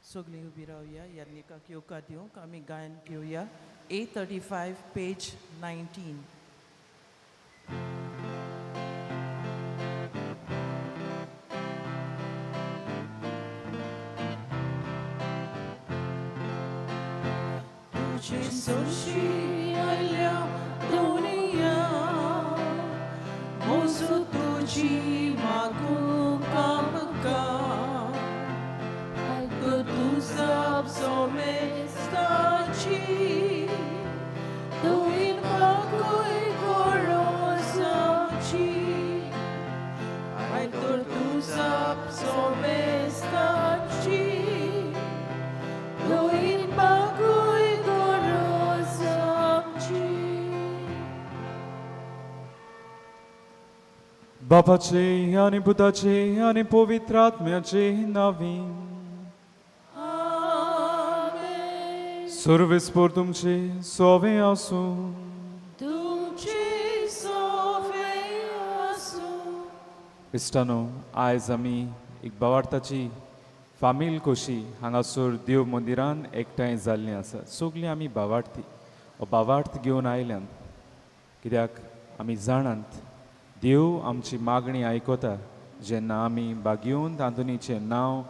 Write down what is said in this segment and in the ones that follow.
सगळीं उबी रावया याज्ञिकाक येवकार दिवंक आमी गायन घेवया A35 पेज 19. तुझे सोशी आयल्या दुनिया मोजू तुझी मागूंक आमकां तुझा सोमेस्ताची तुवें म्हाकोय गरजाची आयतर तुझा सोमेस्ताची तुवें म्हाकोय गरजाची. बापाचे आणि पुताचे आणि पवित्र आत्म्याचे नावे सर्वेस्पर तुमचे सोवे आसूं. तुमचे सोवे आसूं. इश्टानो, आयज आमी एक भावार्थाची फामील कशी हांगासर देव मंदिरान एकठांय जाल्लीं आसा. सगळीं आमी भावार्थी हो भावार्थ घेवन आयल्यात कित्याक आमी जाणात देव आमची मागणी आयकता जेन्ना आमी बागेवन तांतुनीचें नांव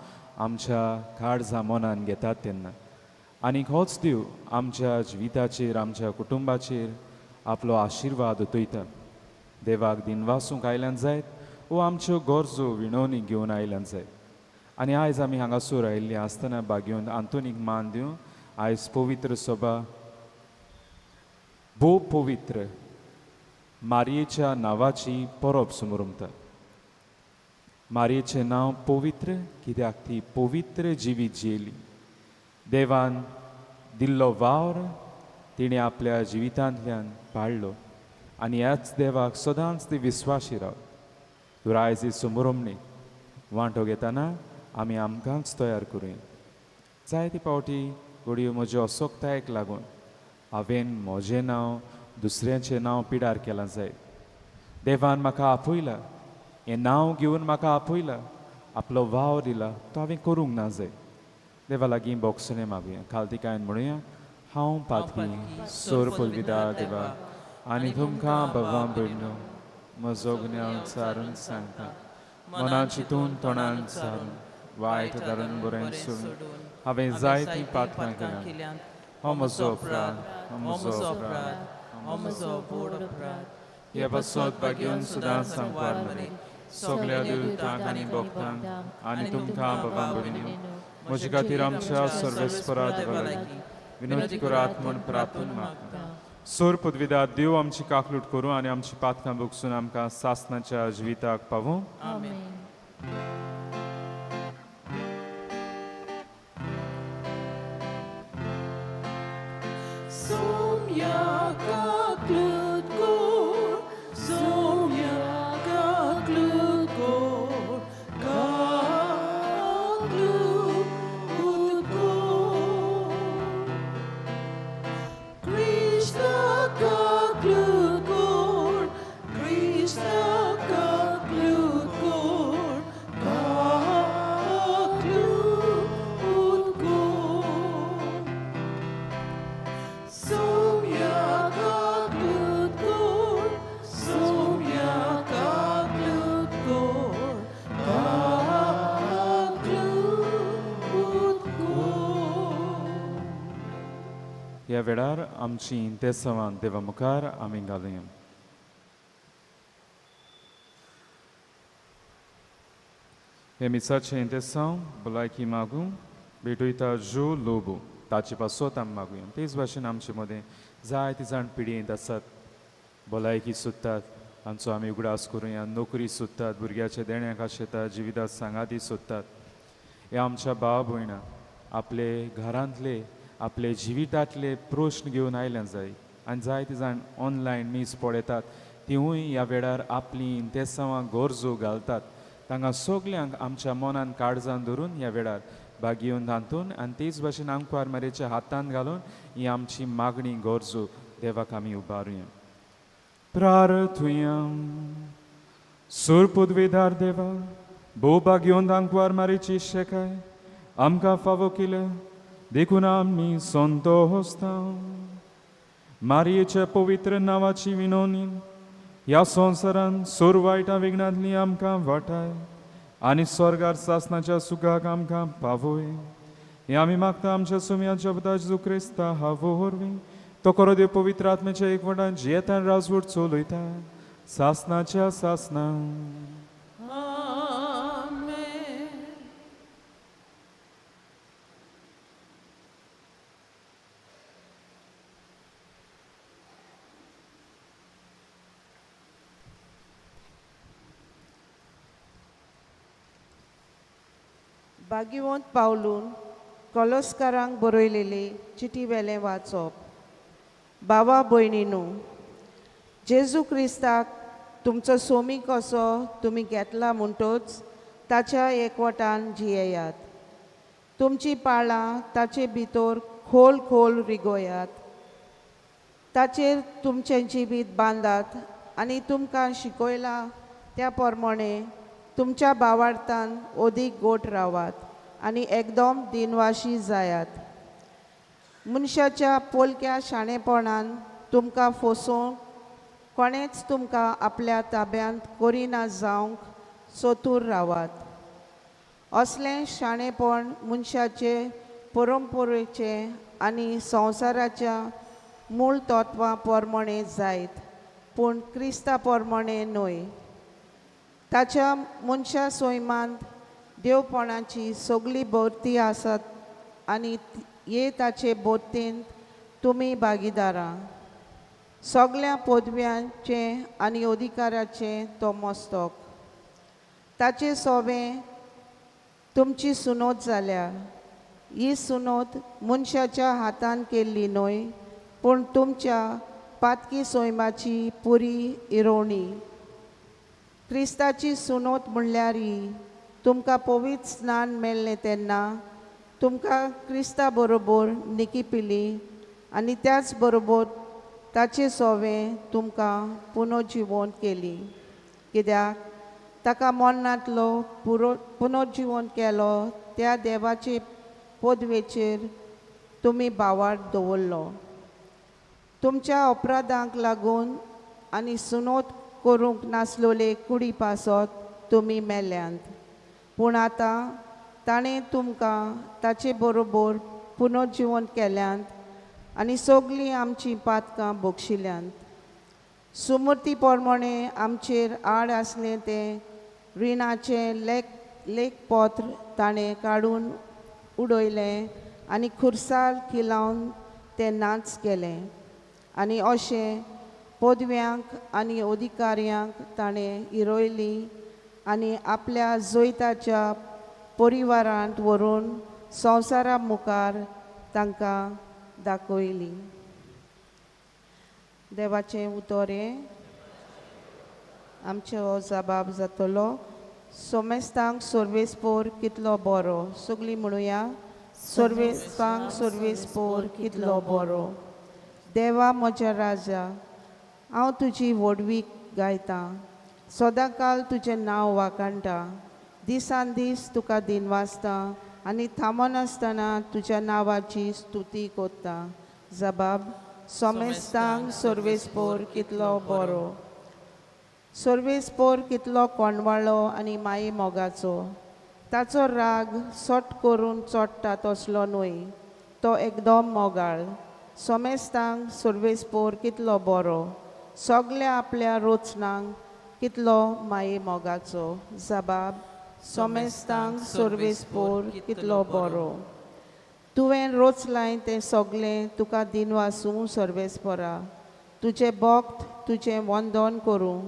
आमच्या काळजा मनान घेतात तेन्ना. आनी होच देव आमच्या जिविताचेर आमच्या कुटुंबाचेर आपलो आशिर्वाद उतयता. देवाक दिनवासूंक आयल्यान जायत वो आमच्यो गरजो विणोवनी घेवन आयल्यान जायत. आनी आयज आमी हांगासर आयिल्लीं आसतना बागेवन आंतोनीक मान दिवन आयज पवित्र सभा भोव पवित्र मारयेच्या नांवाची परब समोरुमता. मारयेचें नांव पवित्र कित्याक ती पवित्र जिवीत जियेली. देवान दिल्लो वावर तिणें आपल्या जिवितांतल्यान पाळ्ळो आनी ह्याच देवाक सदांच ती विस्वाशी राव. तर आयज ही समोरमणी वांटो घेतना आमी आमकांच तयार करुया. जायते पावटी घडयो म्हज्या असोकतायेक लागून हांवें म्हजें नांव दुसऱ्यांचें नांव पिडार केलां जाय. देवान म्हाका आपयला, हें नांव घेवन म्हाका आपयला, आपलो वाव दिला तो हांवें करूंक ना जाय. देवा लागीं बोगसणें मागुया. खालतिकायेन म्हणुया, हांव पातकी सोर पलविदा देवा आनी तुमकां भगवान भयणो म्हजो गुन्यांव चारून सांगता. मनान चिंतून तोंडान चारून वायट दारून बरें सोडून हांवें जायतीं पातकां केल्यां. हो म्हजो अपराध, हो म्हजो अपराध, हो म्हजो व्हड अपराध. हे बसत बागेवन सुदां सांगपार मरे सगल्या देवतांक आनी भक्तांक आनी तुमकां भगवान भयणो म्हजे खातीर आमच्या सर्वेस्परा देवा लागीं विनंती करात म्हूण प्रार्थना मागता. सोर पदवीदार देव आमची काकलूट करूं आनी आमची पातकां भोगसून आमकां सासणाच्या जिविताक पावूं. आमेन. सोम्या काकलूट कोर, सोम्या काकलूट कोर, काकलूट कोर. Krishna काकलूट कोर, Krishna काकलूट कोर, काकलूट कोर. सोम्या काकलूट कोर, सोम्या काकलूट कोर, काकलूट कोर. ह्या वेळार आमची इंतेसांवां देवा मुखार आमी घालुया. हे मिसाचें इंतेसांव भलायकी मागूं भेटयता जो लोबो ताचे पासत आमी मागुया. तेच भाशेन आमचे मदें जायते जाण पिडयेंत आसात, भलायकी सोदतात तांचो आमी उगडास करुया. नोकरी सोदतात, भुरग्याच्या देण्याक आशेतात, जिवितांत सांगाती सोदतात. हे आमच्या भाव भयणां आपले घरांतले आपले जिवितांतले प्रश्न घेवन आयल्यान जाय. आनी जायते जाण ऑनलायन न्यूज पळयतात, तिवूय ह्या वेळार आपली इंतेसांवां गरजो घालतात. तांकां सगल्यांक आमच्या मनान काळजान धरून ह्या वेळार बागेवन तांतून आनी तेच भाशेन आंकवार मारयेच्या हातान घालून ही आमची मागणी गरजो देवाक आमी उबारुया. प्रार्थुया. सोर पदवीदार देवा, भोव बागेवन आंकवार मारयेची शेकाय आमकां फावो केले देखून आमी संतोश्ता. मारयेच्या पवित्र नांवाची विनोनी ह्या संवसारान सुरवायटा विघ्नांतली आमकां वाटाय आनी स्वर्गार सासनाच्या सुखाक आमकां पावय. हे आमी मागता आमच्या सुम्याच्या पुता जेजू क्रिस्ता हावो वरवीं तो करो देव पवित्र आत्म्याच्या एकवटान जियेता राजवट चलयता सासनाच्या सासना. भाग्यवंत पावलून कॉलोस्कारांक बरयलेली चिटी वेलें वाचप. बाबा भयणीनू, जेजू क्रिस्ताक तुमचो सोमी कसो तुमी घेतला म्हणटूच ताच्या एकवटान जियेयात. तुमची पाळां ताचे भितर खोल खोल रिगोयात. ताचेर तुमचें जिवीत बांदात आनी तुमकां शिकयलां त्या प्रमाणे तुमच्या भावार्थान ओदीक गोट रावात आनी एकदम दिनवाशी जायात. मनशाच्या पोलक्या शाणेपणान तुमकां फोसोवंक कोणेच तुमकां आपल्या ताब्यांत करिना जावंक सोतूर रावात. असलें शाणेपण मनशाचे परंपरेचे आनी संवसाराच्या मूळ तत्वां प्रमाणे जायत पूण क्रिस्ता प्रमाणे न्हय. ताच्या मनशा सैमांत देवपणाची सगळी भोवती आसात आनी हे ताचे बोत्तेंत तुमी भागीदारां. सगळ्या पदव्यांचे आनी अधिकाराचे तो मस्तक. ताचे सोबें तुमची सुनोत जाल्या. ही सुनोत मनशाच्या हातान केल्ली न्हय पूण तुमच्या पातकी सैमाची पुरी इरोवणी. क्रिस्ताची सुनोत म्हणल्यार ही तुमकां पवित्र स्नान मेळ्ळें तेन्ना तुमकां क्रिस्ता बरोबर निकिपिली आनी त्याच बरोबर ताचे सोवें तुमकां पुनर्जिवंत केली. कित्याक ताका मरणांतलो पुनर्जिवंत केलो त्या देवाचे पदवेचेर तुमी भावार्थ दवरलो. तुमच्या अपराधांक लागून आनी सुनोत करूंक नासलोले कुडी पासत तुमी मेल्यांत पूण आतां ताणें तुमकां ताचे बरोबर पुनर्जिवंत केल्यांत आनी सगळीं आमचीं पातकां भोगशिल्यांत. सुमृती प्रमाणे आमचेर आड आसलें तें रिणाचें लेखपत्र ताणें काडून उडयलें आनी खुर्साल खिलावन तें नाच केलें. आनी अशें पदव्यांक आनी अधिकाऱ्यांक ताणें इरोयली आनी आपल्या जैताच्या परिवारांत व्हरून संवसारा मुखार तांकां दाखयली. देवाचें उतर हें आमचो हो जबाब जातलो. सोमेस्तांक सर्वेस्पोर कितलो बरो. सगळीं म्हणुया, सर्वेस्तांक सर्वेस्पोर कितलो बरो. देवा म्हज्या राजा, हांव तुजी व्हडवीक गायतां. सदांकाल तुजें नांव वाखाणटा. दिसान दीस तुका दिनवासता आनी थांबनासतना तुज्या नांवाची स्तुती कोत्ता. जबाब. सोमेस्तांक सर्वेस्पोर कितलो बरो. सर्वेस्पोर कितलो कोणवाळो आनी माये मोगाचो. ताचो राग सट करून चोडटा तसलो न्हय, तो एकदम मोगाळ. सोमेस्तांक सर्वेस्पोर कितलो बरो. सगळ्या आपल्या रोचनांक कितलो माये मोगाचो. जबाब. सोमेस्तांक सर्वेस्पोर कितलो बरो. तुवें रोचलाय तें सगळें तुका दिनवासूं सर्वेस्पोरा. तुजें भक्त तुजें वंदन करूं,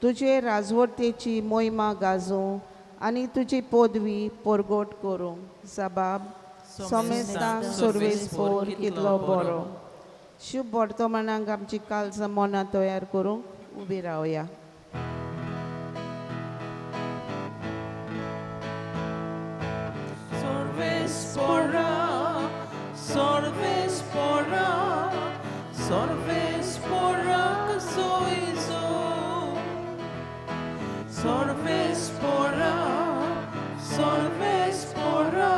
तुजे राजवटेची मोहिमा गाजूं आनी तुजी पदवी परगट करूं. जबाब. सोमेस्तांक सर्वेस्पोर कितलो बरो. शुभ वर्तमानाक आमची काळजां मनां तयार करूंक उबी रावया. Sorvespora, sorvespora, sorvespora que sois sorvespora, sorvespora.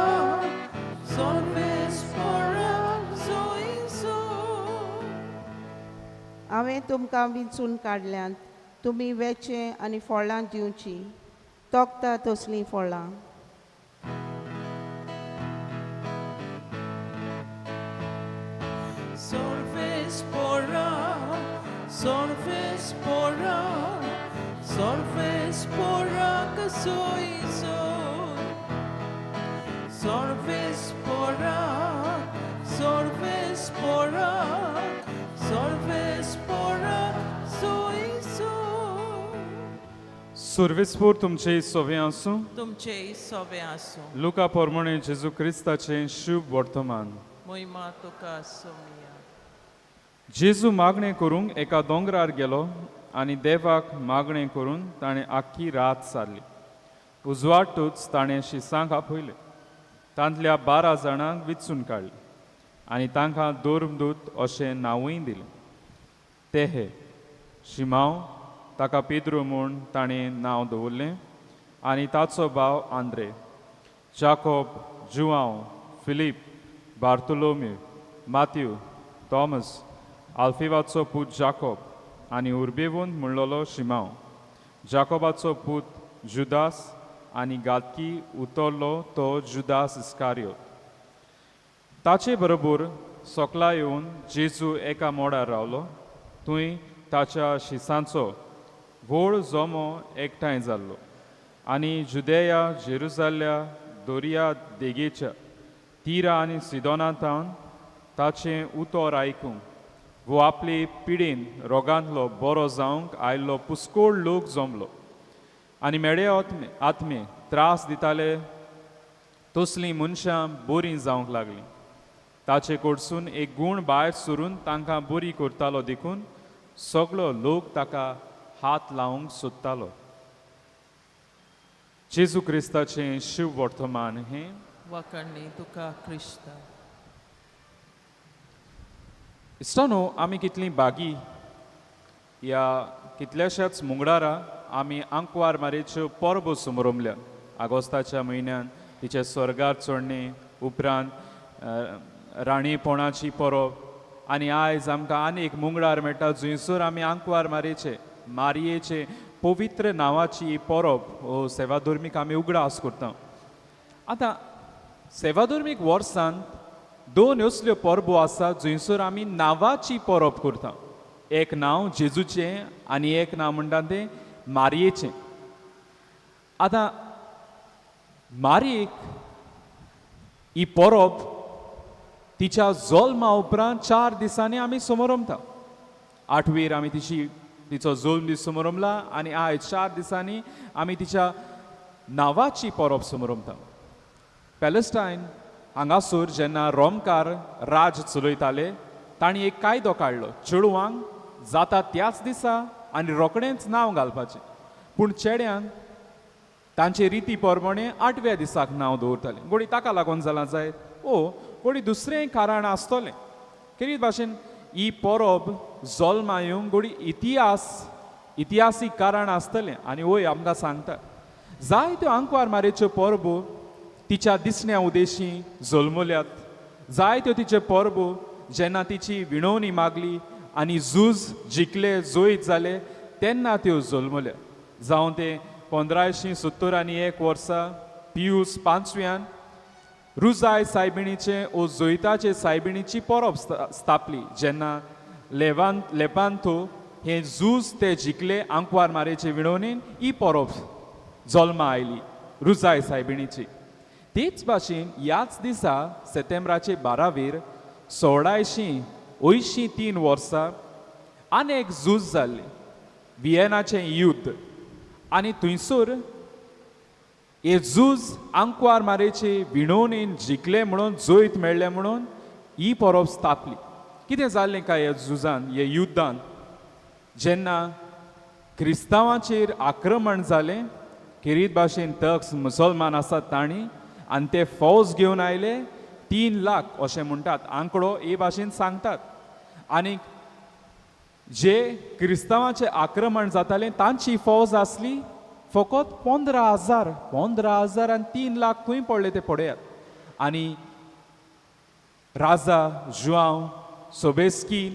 हांवें तुमकां विंचून काडल्यांत तुमी वेचे आनी फळां दिवची तोखता तसलीं फळां. Sorvespora kasoiso. Sorvespora soiso. सर्वेस्पोर तुमचे सोवे आसूं. तुमचे सोवे आसूं. लुका पोरमणे जेजू क्रिस्ताचें शुभ वर्तमान. मोहिमा तुका सोमिया. जेजू मागणें करूंक एका दोंगरार गेलो आनी देवाक मागणें करून ताणें आख्खी रात सारली. उजवाडटूच ताणें शिसांक आपयले. तांतल्या 12 जाणांक विचून काडले आनी तांकां दोर्मदूत अशें नांवूय दिलें. ते हे शिमांव, ताका पेद्रू म्हूण ताणें नांव दवरलें, आनी ताचो भाव Andre, Jacob, Joao, Philip, Bartholomew, Matthew, Thomas, आल्फेवाचो पूत जाकोब आनी उर्बेवून म्हणलोलो शिमांव, जाकोबाचो पूत जुदास आनी गादकी उतरलो तो जुदास इस्कारियोत. ताचे बरोबर सोकला येवन जेजू एका मोडार रावलो. थंय ताच्या शिसांचो व्हड जोमो एकठांय जाल्लो आनी जुदेया, जेरुसाल्या, दोर्या देगेच्या तिरा आनी सिदोनांतावन ताचें उतर आयकूंक वो आपले पिडेन रोगांतलो बरो जावंक आयिल्लो पुस्कोळ लोक जमलो आनी मेडे आत्मे त्रास दिताले तसलीं मनशां बरीं जावंक लागलीं. ताचे कडसून एक गूण भायर सरून तांकां बरी करतालो देखून सगळो लोक ताका हात लावंक सोदतालो. जेजू क्रिस्ताचें शुभ वर्तमान हें. वखणी तुका क्रिस्ता. इश्टानो, आमी कितलीं बागी ह्या कितल्याशाच मुंगडारा आमी आंकवार मारेच्यो परबो समोरमल्या. आगोस्ताच्या म्हयन्यान तिचे स्वर्गार चडणे उपरांत राणीपणाची परब आनी आयज आमकां आनी एक मुंगडार मेळटा जंयसर आमी आंकवार मारयेचे पवित्र नांवाची ही परब हो सेवाधर्मीक आमी उगडास करता. आतां सेवाधर्मीक वर्सांत 2 असल्यो परबो आसात जंयसर आमी नांवाची परब करता. एक नांव जेजूचें आनी एक नांव म्हणटा तें मारयेचें. आतां मारयेक ही परब तिच्या जल्मा उपरांत 4 दिसांनी आमी समोरमता. 8वेर आमी तिचो जल्म दीस समोरमला आनी आयज 4 दिसांनी आमी तिच्या नांवाची परब समोरमता. पॅलेस्टायन हांगासर जेन्ना रोमकार राज चलयताले तांणी एक कायदो काडलो. चेडवांक जाता त्याच दिसा आनी रोखडेंच नांव घालपाचें, पूण चेड्यांक तांचे रिती प्रमाणे 8व्या दिसाक नांव दवरताले. गोडी ताका लागून जालां जायत गोडी दुसरें कारण आसतलें. केरी भाशेन ही परब जल्मा येवंक गोडी इतिहासीक कारण आसतलें आनी वय आमकां सांगता. जायत्यो आंकवार मारेच्यो परबो तिच्या दिसण्या उदेशी जल्मल्यात. जायत्यो तिच्यो परबो जेन्ना तिची विणवणी मागली आनी झूज जिखले जैत जाले तेन्ना त्यो जल्मल्या. जावं ते 1571 वर्सा पियूस 5व्यान रुजाय सायबिणीचे ओ जैताचे सायबिणीची परब स्थापली जेन्ना लेपांतो हे झूज ते जिखले आंकवार मारेचे विणवणेन ही परब जल्मा आयली रुजाय सायबिणीची. तेच भाशेन ह्याच दिसा सप्टेंबराचे 12वेर 1683 वर्सा आनी एक झूज जाल्ली, विएनाचें युद्ध. आनी थंयसर हे झूज आंकवार मारेचे विणवणेन जिखले म्हणून जैत मेळ्ळे म्हणून ही परब स्थापली. कितें जाल्लें काय ह्या झुजान, ह्या युद्धान? जेन्ना क्रिस्तांवांचेर आक्रमण जालें, खेरीत भाशेन तक्स मुसलमान आसात तांणी आनी ते फौज घेवन आयले 3 लाख अशें म्हणटात, आंकडो हे भाशेन सांगतात. आनी जे क्रिस्तांवांचें आक्रमण जातालें तांची फौज आसली फकत 15,000 आनी 3 लाख खंय पडले ते पळयात. आनी राजा जुआंव सोबेस्की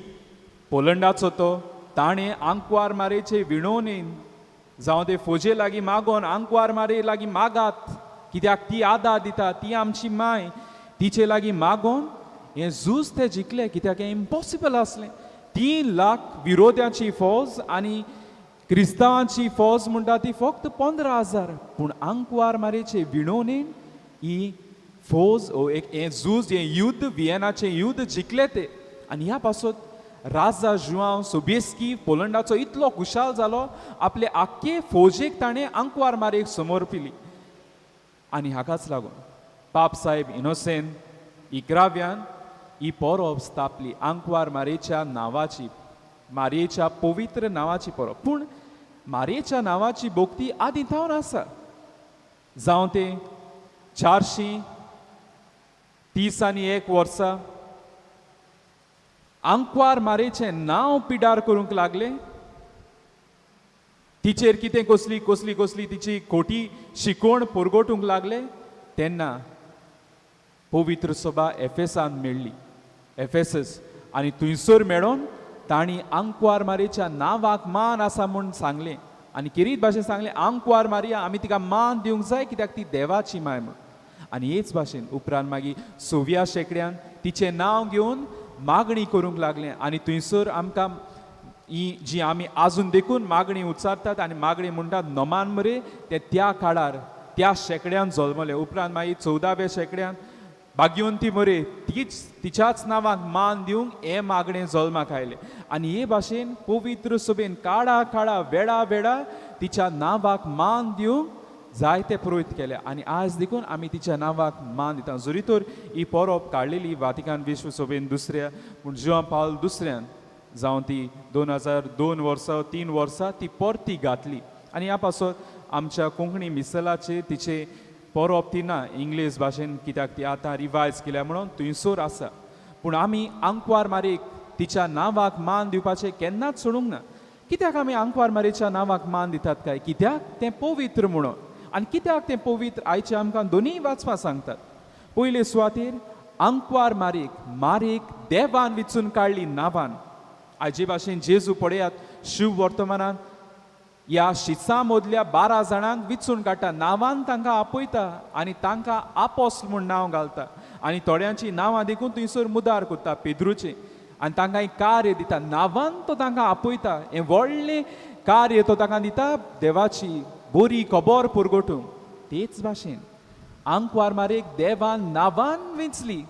पोलंडाचो तो ताणें आंकवार मारेचे विणोवणेन जावं ते फोजे लागीं मागोन आंकवार मारे लागीं मागात कित्याक ती आदार दिता ती आमची माय तिचे लागीं मागोन हें झूज ते जिखले कित्याक हें इम्पॉसिबल आसलें 3,00,000 विरोध्याची फौज आनी क्रिस्तांवांची फौज म्हणटा ती फक्त 15,000 पूण आंकवार मारेचे विणोवणेन ही फौज एक हें झूज हें युद्ध विएनाचें युद्ध जिखले ते आनी ह्या पासून राजा जुआंव सोबिएस्की पोलंडाचो इतलो खुशाल जालो आपले आख्खे फौजेक ताणें आंकवार मारेक समोर पिली आनी हाकाच लागून पाप साहेब इनोसेंट 11व्यान ही परब स्थापली आंकवार मारेच्या नांवाची मारयेच्या पवित्र नांवाची परब पूण मारयेच्या नांवाची भोक्ती आदीं थावन आसा जावं ते 431 वर्सां आंकवार मारेचें नांव पिडार करूंक लागले तिचेर कितें कसली कसली कसली तिची खोटी शिकोवण परगोटूंक लागले तेन्ना पवित्र सभा एफेसान मेळ्ळी एफेसस आनी थंयसर मेळोन तांणी आंकवार मारेच्या नांवाक मान आसा म्हूण सांगलें आनी किरीत भाशेन सांगलें आंकवार मारया आमी तिका मान दिवंक जाय कित्याक ती देवाची माय म्हूण आनी हेच भाशेन उपरांत मागीर 6व्या शेंकड्यान तिचें नांव घेवन मागणी करूंक लागलें आनी थंयसर आमकां ही जी आमी आजून देखून मागणी उच्चारतात आनी मागणी म्हणटात नमान मरे ते त्या काळार त्या शेंकड्यान जल्मले उपरांत मागीर 14व्या शेंकड्यान भाग्यवंती मरे तीच तिच्याच नांवाक मान दिवंक हे मागणें जल्माक आयलें आनी हे भाशेन पवित्र सभेन काळा काळा वेळा वेळा तिच्या नांवाक मान दिवंक जायते प्रयत्न केले आनी आज देखून आमी तिच्या नांवाक मान दिता जरी तर ही परब काडलेली वातिकान विश्व सभेन दुसऱ्या पूण जुआंव पावल दुसऱ्यान जावं ती 2002 वर्सां 3 वर्सां ती परती घातली आनी ह्या पासून आमच्या कोंकणी मिसलाचेर तिचे परब ती ना इंग्लीश भाशेन कित्याक ती आतां रिवायज केल्या म्हणून थंयसर आसा पूण आमी आंकवार मारेक तिच्या नांवाक मान दिवपाचें केन्नाच सोडूंक ना कित्याक आमी आंकवार मारेच्या नांवाक मान दितात काय कित्याक तें पवित्र म्हणून आनी कित्याक तें पवित्र आयचे आमकां दोनीय वाचपाक सांगतात पयले सुवातेर आंकवार मारेक देवान विचून काडली नांवान आयचे भाशेन जेजू पळयात शिव वर्तमानांत ह्या शिसां मदल्या 12 जाणांक विचून काडटा नांवान तांकां आपयता आनी तांकां आपोस्ल म्हूण नांव घालता आनी थोड्यांची नांवां देखून थंयसर मुदार करता पेद्रूचें आनी तांकां एक कार्य दिता नांवान तो तांकां आपयता हें व्हडलें कार्य तो तांकां दिता देवाची बरी खबर परगोटूंक तेच भाशेन आंकवार मारेक देवान नांवान वेंचली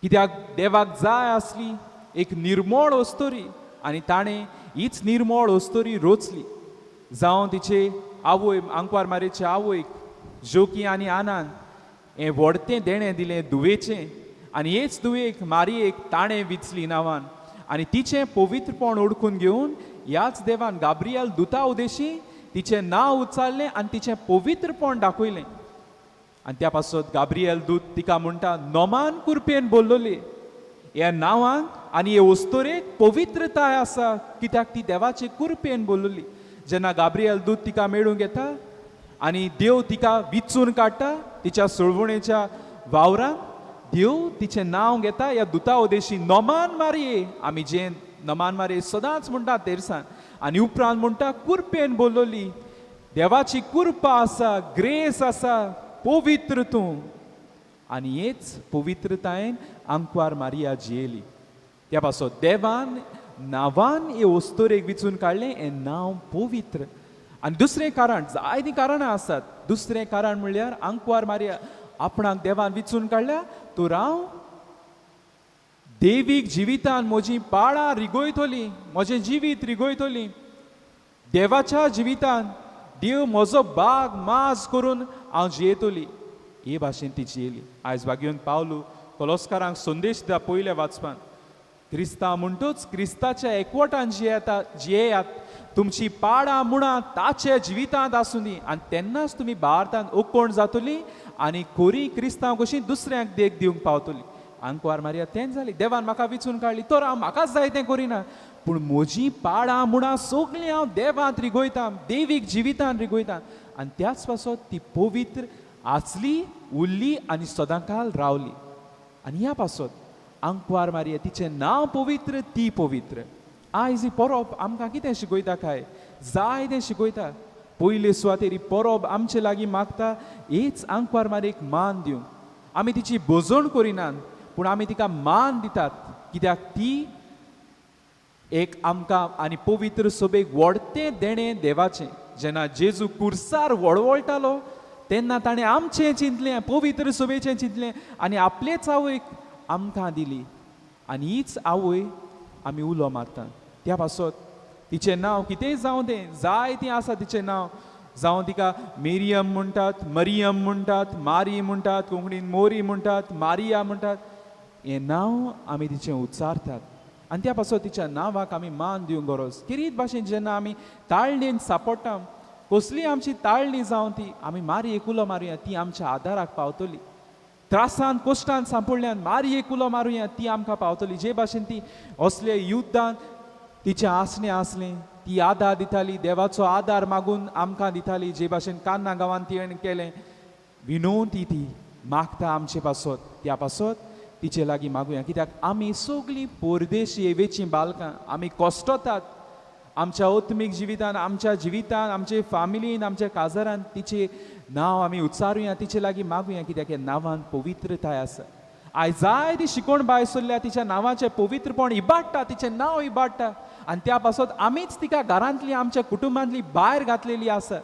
कित्याक देवाक जाय आसली एक निर्मळ वस्तोरी आनी ताणें हीच निर्मळ वस्तोरी रोचली जावं तिचे आवय आंकवार मारेचे आवयक जोकी आनी आनान हें व्हडतें देणें दिलें दुवेचें आनी हेच दुवेक मारयेक ताणें विचली नांवान आनी तिचें पवित्रपण ओळखून घेवन ह्याच देवान गाब्रियल दुता उदेशी तिचें नांव उच्चारलें आनी तिचें पवित्रपण दाखयलें आनी त्या पासत गाब्रियल दूत तिका म्हणटा नोमान कुरपेन बोल्लोली ह्या नांवांक आनी हे वस्तोरेक पवित्रताय आसा कित्याक ती देवाचे कुरपेन बोल्लोली जेन्ना गाब्रियल दूत तिका मेळूंक येता आनी देव तिका विचून काडटा तिच्या सोळवणेच्या वावरांत देव तिचें नांव घेता ह्या दुता उदेशी नोमान मारये आमी जें नोमान मारये सदांच म्हणटा तेरसान आनी उपरांत म्हणटा कुरपेन बोल्लोली देवाची कुरपा आसा ग्रेस आसा पवित्र तूं आनी हेच पवित्रतायेन आंकवार मारिया जियेली त्या पासत देवान नांवान हे वस्तोरेक विचून काडलें हें नांव पवित्र आनी दुसरें कारण जायतीं कारणां आसात दुसरें कारण म्हणल्यार आंकवार मारिया आपणाक देवान विचून काडल्या तर हांव देवीक जिवितान म्हजी पाळां रिगोयतली म्हजें जिवीत रिगोयतली देवाच्या जिवितान देव म्हजो बाग माज करून हांव जियेतली हे भाशेन ती जियेली आयज भाग्यवंत पावलू कोलोस्कारांक संदेश दिता पयले वाचपान क्रिस्तांव म्हणटूच क्रिस्ताच्या एकवटान जियेयात तुमची पाळां मुळां ताचे जिवितांत आसूं दी आनी तेन्नाच तुमी भारतांत ओकोण जातली आनी खोरी क्रिस्तांव कशी दुसऱ्यांक देख दिवंक पावतली आंकवार मारिया तेंच जाली देवान म्हाका विचून काडली तर हांव म्हाकाच जाय तें करिना पूण म्हजी पाळां मुळां सगळीं हांव देवांत रिगोयतां देवीक जिवितांत रिगोयतां आनी त्याच पासत ती पवित्र आसली उरली आनी सदांकाल रावली आनी ह्या पासत आंकवार मारया तिचें नांव पवित्र ती पवित्र. आयज ही परब आमकां कितें शिकयता काय जायतें शिकयता. पयले सुवातेर ही परब आमचे लागीं मागता हेच आंकवार मारयेक मान दिवंक. आमी तिची बोजवण करिनात पूण आमी तिका मान दितात कित्याक ती एक आमकां आनी पवित्र सभेक व्हडतें देणें देवाचें. जेन्ना जेजू कुर्सार वळवळटालो तेन्ना ताणें आमचें चिंतलें, पवित्र सभेचें चिंतलें आनी आपलेच आवयक आमकां दिली. आनी हीच आवय आमी उलो मारतात. त्या पासत तिचें नांव कितेंय जावं तें, जायतीं आसा तिचें नांव. जावं तिका मेरियम म्हणटात, मरियम म्हणटात, मारी म्हणटात, कोंकणीन मोरी म्हणटात, मारिया म्हणटात. हें नांव आमी तिचें उच्चारतात आनी त्या पासत तिच्या नांवाक आमी मान दिवंक गरज. किरीत भाशेन जेन्ना आमी ताळणेन सांपडटा, कसली आमची ताळणी जावं ती, आमी मारयेक उलो मारुया ती आमच्या आदाराक पावतली. त्रासान कश्टान सांपडल्यान मारयेक उलो मारुया ती आमकां पावतली. जे भाशेन ती असले युद्धांत तिचें आसणें आसलें, ती आदार दिताली, देवाचो आदार मागून आमकां दिताली. जे भाशेन कान्ना गांवांत तिणें केलें, विनोवंती ती मागता आमचे पासत. त्या पासत तिचे लागीं मागुया कित्याक आमी सगळीं परदेशी येवेचीं बालकां. आमी कश्टतात आमच्या आत्मीक जिवितान, आमच्या जिवितान, आमचे फामिलीन, आमच्या काजारान तिचें नांव आमी उच्चारुया, तिचे लागीं मागुया कित्याक ह्या नांवान पवित्रताय आसा. आयज जायती शिकोण बाय सरल्या तिच्या नांवाचें पवित्रपण इबाडटा, तिचें नांव इबाडटा आनी त्या पासत आमीच तिका घरांतली, आमच्या कुटुंबांतली भायर घातलेली आसा.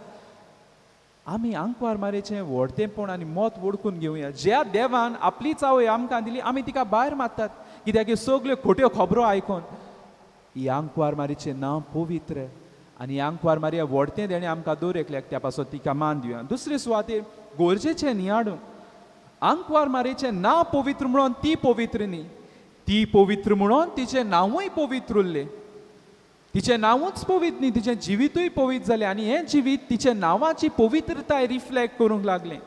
आमी आंकवार मारयेचें व्हडतेंपण आनी मोत वळखून घेवया. ज्या देवान आपलीच आवय आमकां दिली आमी तिका भायर मारतात कित्याक ह्यो सगल्यो खोट्यो खबरो आयकून. ही आंकवार मारयेचें नांव पवित्र आनी आंकवार मारया व्हडतें देणें आमकां दवरलें. त्या पासत तिका मान दिवया. दुसरे सुवातेर गरजेचें न्ही हाडूंक. आंकवार मारयेचें नांव पवित्र म्हणून ती पवित्र न्ही, ती पवित्र म्हणून तिचें नांवूय पवित्र उरलें. तिचें नांवूच पवित्र न्ही, तिचें जिवीतूय पवित्र जालें आनी हें जिवीत तिच्या नांवाची पवित्रताय रिफ्लेक्ट करूंक लागलें.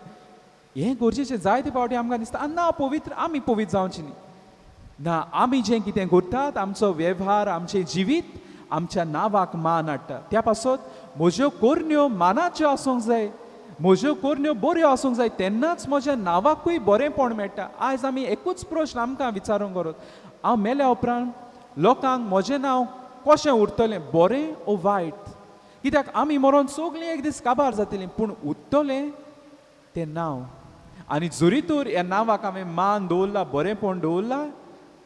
हें गरजेचें. जायते फावटी आमकां दिसता नांव पवित्र, आमी पवित्र जावचीं न्ही. ना, आमी जें कितें करतात, आमचो वेव्हार, आमचें जिवीत आमच्या नांवाक मान हाडटा. त्या पासत म्हज्यो कोरण्यो मानाच्यो आसूंक जाय, म्हज्यो कोरण्यो बऱ्यो आसूंक जाय, तेन्नाच म्हज्या नांवाकूय बरेंपण मेळटा. आयज आमी एकूच प्रश्न आमकां विचारूंक गरज, हांव मेल्या उपरांत लोकांक म्हजें नांव कशें उरतलें, बरें ओ वायट? कित्याक आमी मरोन सगळीं एक दीस काबार जातलीं, पूण उरतलें तें नांव. आनी जरी तर ह्या नांवाक हांवें मान दवरला, बरेंपण दवरलां,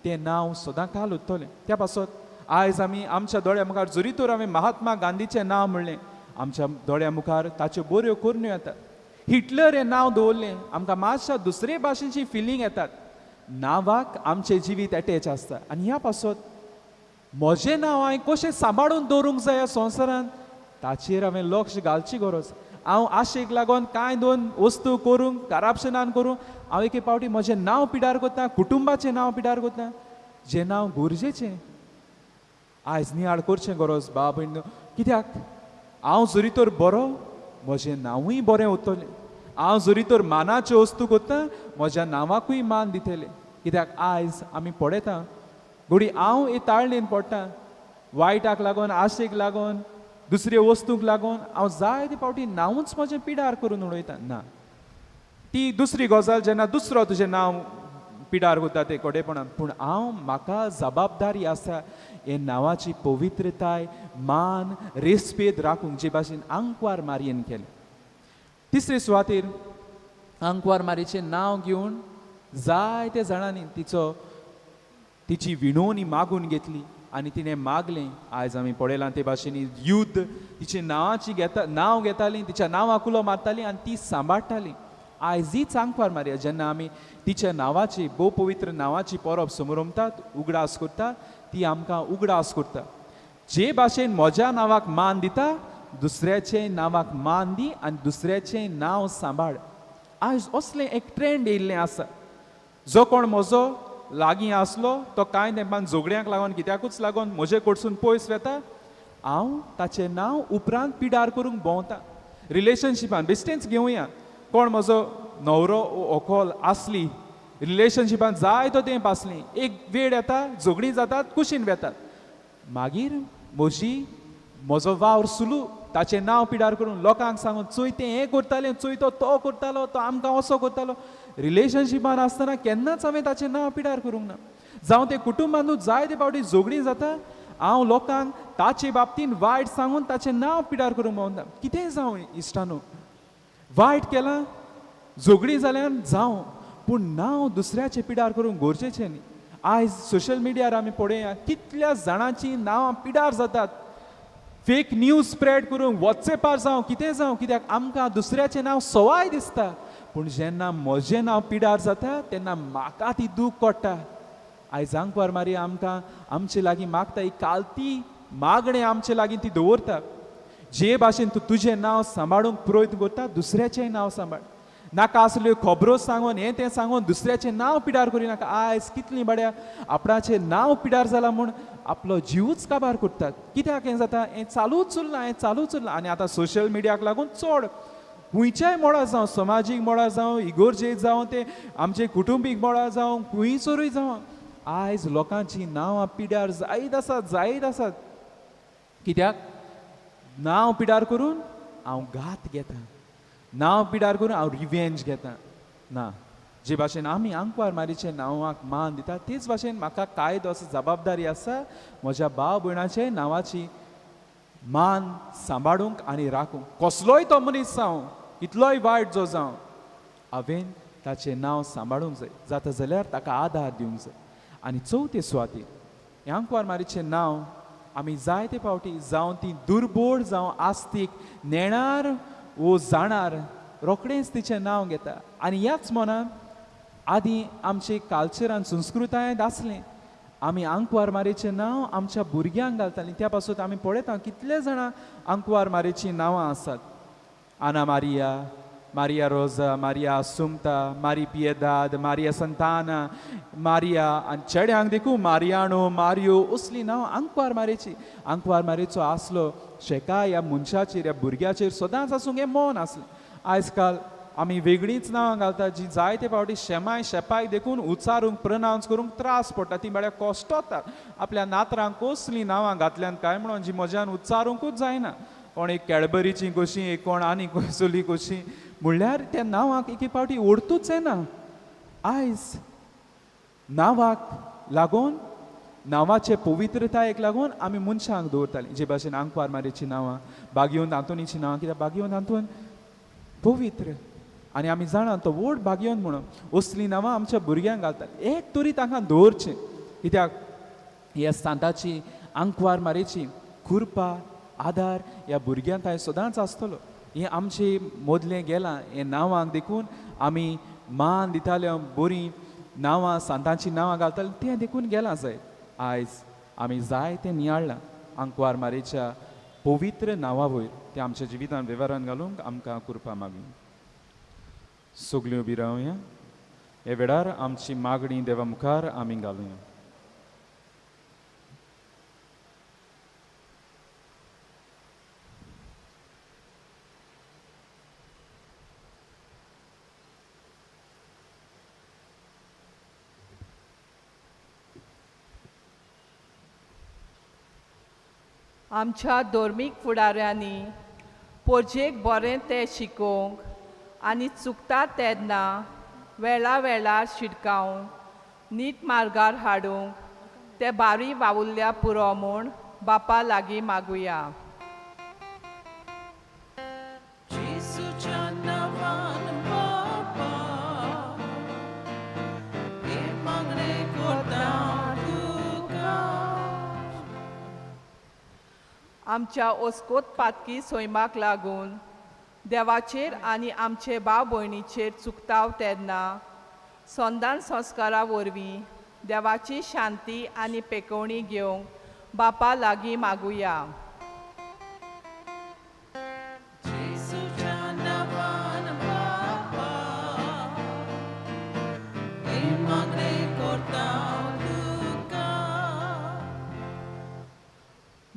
तें नांव सदां काल उरतलें. त्या पासत आयज आमी आमच्या दोळ्या मुखार जरी तर हांवें महात्मा गांधीचें नांव म्हणलें, आमच्या दोळ्या मुखार ताच्यो बऱ्यो कोरण्यो येतात. हिटलर हें नांव दवरलें, आमकां मातशा दुसरे भाशेची फिलींग येतात. नांवाक आमचें जिवीत एटॅच आसता. आनी ह्या पासत म्हजें नांव हांवें कशें सांबाळून दवरूंक जाय ह्या संवसारांत, ताचेर हांवें लक्ष घालची गरज. हांव आशेक लागून कांय दोन वस्तू करूंक, करप्शनान करूंक हांव एके फावटी म्हजें नांव पिड्यार करता, कुटुंबाचें नांव पिड्यार करता. जें नांव गरजेचें आयज नियाळ करचें गरज बाब भयण. कित्याक हांव जरी तर बरो, म्हजें नांवूय बरें उरतलें. हांव जरी तर मानाच्यो वस्तू करता, म्हज्या नांवाकूय मान दितलें. कित्याक आयज आमी पळयता घडी हांव हे ताळणेन पडटा, वायटाक लागून, आशेक लागून, दुसऱ्यो वस्तूंक लागून हांव जायते फावटी नांवूच म्हजें पिड्यार करून उडयता. ना, ती दुसरी गजाल जेन्ना दुसरो तुजें नांव पिड्यार करता ते कोडेपणान, पूण हांव म्हाका जबाबदारी आसा हे नांवाची पवित्रताय, मान, रेस्पेद राखूंक, जे भाशेन आंकवार मारयेन केलें. तिसरे सुवातेर आंकवार मारयेचें नांव घेवन जायत्या जाणांनी तिची विणवणी मागून घेतली आनी तिणें मागलें. आयज आमी पळयलां ते भाशेन युद्ध तिचे नांवाची नांव घेतालीं, तिच्या नांवाक उलो मारतालीं आनी ती सांबाळटालीं. आयज हीच आंकवार मारया. जेन्ना आमी तिच्या नांवाची, भोव पवित्र नांवाची परब समोरमतात, उगडास करता, ती आमकां उगडास करता. जे भाशेन म्हज्या नांवाक मान दिता, दुसऱ्याचे नांवाक मान दी आनी दुसऱ्याचें नांव सांबाळ. आयज असलें एक ट्रेंड येयल्लें आसा. जो कोण म्हजो लागीं आसलो तो कांय तेंपान झगड्यांक लागून, कित्याकूच लागून म्हजे कडसून पयस वेता, हांव ताचें नांव उपरांत पिड्यार करूंक भोंवता. रिलेशनशिपान बेश्टेंच घेवया, कोण म्हजो न्हवरो व्हंकल आसली, रिलेशनशिपान जायतो तेंप आसली, एक वेळ येता, झगडीं जातात, कुशीन वेतात, मागीर म्हजो वावर सुलू ताचें नांव पिड्यार करून लोकांक सांगून, चोय तें हें करतालें, चोय तो करतालो, तो आमकां असो करतालो. रिलेशनशिपान आसतना केन्नाच हांवें ताचें नांव पिड्यार करूंक ना. जावं ते कुटुंबांतूच जायते फावटी झगडीं जाता हांव लोकांक ताचे बाबतींत वायट सांगून ताचें नांव पिड्यार करूंक पावता कितेंय जावं इश्टानो वायट केलां झगडीं जाल्यार जावं पूण नांव दुसऱ्याचें पिड्यार करूंक गरजेचें न्ही आयज सोशल मिडियार आमी पळोवया कितल्या जाणांची नांवां पिड्यार जातात फेक न्यूज स्प्रेड करूंक वॉट्सॅपार जावं कित्याक आमकां दुसऱ्याचें नांव सवाय दिसता पूण जेन्ना म्हजें नांव पिड्यार जाता तेन्ना म्हाका ती दूख कोडटा आयज आंकवार मारी आमकां आमचे लागीं मागता ही कालती मागणें आमचे लागीं ती दवरता जे भाशेन तूं तुजें नांव सांबाळूंक प्रयत्न करता दुसऱ्याचेंय नांव सांबाळ नाका आसल्यो खबरो सांगून हें तें सांगून दुसऱ्याचें नांव पिड्यार करूं नाका आयज कितलीं बाड्या आपणाचें नांव पिड्यार जालां म्हूण आपलो जीवच काबार करतात कित्याक हें जाता हें चालूच उरलां आनी आतां सोशल मिडियाक लागून चड खुंयच्याय मळार जावं समाजीक मळार जावं इगोर्जेक जावं ते आमचे कुटुंबीक मळार जावं खुंयसरूय जावं आयज लोकांची नांवां पिड्यार जायत आसात कित्याक नांव पिड्यार करून हांव घात घेता नांव पिड्यार करून हांव रिवेंज घेता ना जे भाशेन आमी आंकवार मारीच्या नांवाक मान दिता तेच भाशेन म्हाका कायदो असो जबाबदारी आसा म्हज्या भाव भयणाचे नांवाची मान सांबाळूंक आनी राखूंक कसलोय तो मनीस जावं कितलोय वायट जो जावं हांवें ताचें नांव सांबाळूंक जाय जाता जाल्यार ताका आदार दिवंक जाय आनी चवथे सुवातेर हें आंकवार मारीचें नांव आमी जायते फावटी जावं ती दुर्बोळ जावं आस्तीक नेणार वो जाणार रोखडेंच तिचें नांव घेता आनी ह्याच मनान आदी आमचे कल्चरान संस्कृतायेंत आसलें आमी आंकवार मारेचें नांव आमच्या भुरग्यांक घालतालीं त्या पासून आमी पळयता कितले जाणां आंकवार मारेचीं नांवां आसात आना मारिया रोजा मारिया असुंता मारी पिएदाद मारिया संताना मारिया आनी चेड्यांक देखून मारियानो मारियो असलीं नांवां आंकवार मारेचो आसलो शेका ह्या मनशाचेर ह्या भुरग्याचेर सदांच आसूंक हें मौन आसलें आयज काल आमी वेगळींच नांवां घालतात जी जायते फावटी शेपायक देखून उच्चारूंक प्रनावंस करूंक त्रास पडटा ती म्हळ्यार कश्टतात आपल्या नातरांक कसलीं नांवां घातल्यान काय म्हणून जी म्हज्यान उच्चारूंकूच जायना कोण एक कॅडबरीची कशी एक कोण आनी कसली कशी म्हणल्यार त्या नांवाक एक फावटी ओडतूच येना आयज नांवाक लागून नांवाचे पवित्रतायेक लागून आमी मनशांक दवरतालीं जे भाशेन आंकवार मारेचीं नांवां बागयोन दांतोनीचीं नांवां कित्याक बागयोन दांतून पवित्र आनी आमी जाणा तो व्हड बागयोन म्हणून असलीं नांवां आमच्या भुरग्यांक घालतात एक तरी तांकां दवरचें कित्याक ह्या सांताची आंकवार मारेची कृपा आदार ह्या भुरग्यांक हांवें सदांच आसतलो हें आमचें मोदलें गेलां हें नांवांक देखून आमी मान दिताल्यो बरीं नांवां सांतांचीं नांवां घालतालीं तें देखून गेलां जाय आयज आमी जाय तें नियाळ्ळां आंकवार मारेच्या पवित्र नांवा वयर तें आमच्या जिवितान वेव्हारान घालूंक आमकां कृपा मागूं सगल्यो उबी रावया हे वेळार आमची मागणी देवा मुखार आमी घालुया आमच्या धर्मीक फुडाऱ्यांनी पोरजेक बरें तें शिकोवंक आनी चुकता तेन्ना वेळार शिटकावंक नीट मार्गार हाडूंक ते बारी वावुरल्या पुरो म्हूण बापा लागीं मागुया जेसूच्या नांवान बापा हे मागणे करता तुका आमच्या ओस्कोत पातकी सैमाक लागून देवाचेर आनी आमचे भाव भयणीचेर चुकताव तेन्ना संदान संस्कारा वरवीं देवाची शांती आनी पेकोवणी घेवंक बापा लागीं मागुया जेसूच्या नांवान बापा हे मागणे करता तुका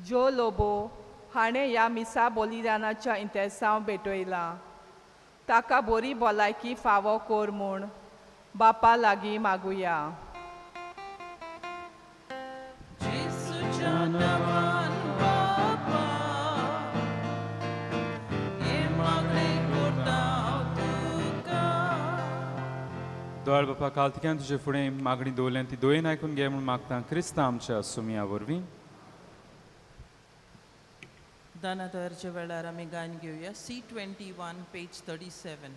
जो लोबो हाणें ह्या मिसा बलिदानाच्या इंतेसांव भेटयला ताका बरी भलायकी फावो कोर म्हूण बापा लागीं मागुया जेसूच्या नांवान बापा हे मागणे करता तुका दोळ बापा कालतिक्यान तुजे फुडें मागणी दवरल्या ती दोयेन आयकून घे म्हूण मागता क्रिस्ता आमच्या सुमया वरवीं. दानादरच्या वेळार आमी गायन घेवया C21 पेज 37.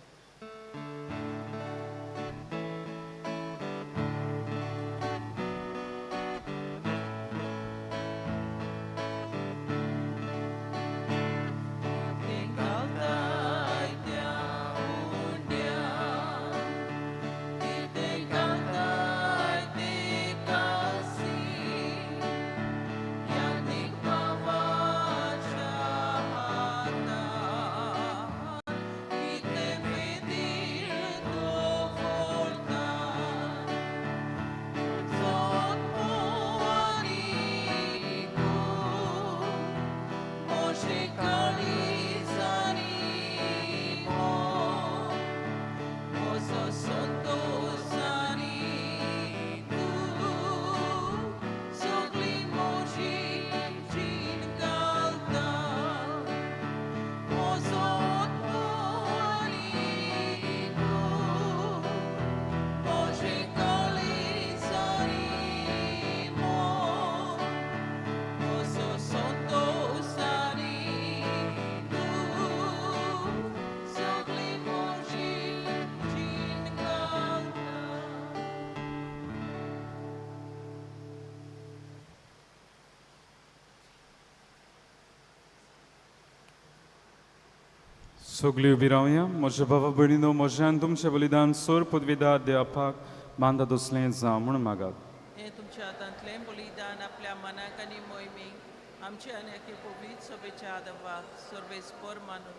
सगळीं उबी रावया. म्हज्या भावा भयणीनो, म्हज्यान तुमचें बलिदान सोर पदवीदार देवापाक बांदा दसलें जावं म्हूण मागात. हे तुमच्या हातांतलें बलिदान आपल्या मनाक आनी मोहिमेक आमचे आनी आख्खे पवित्र सभेच्या आदवाक सर्वेस्पर मानून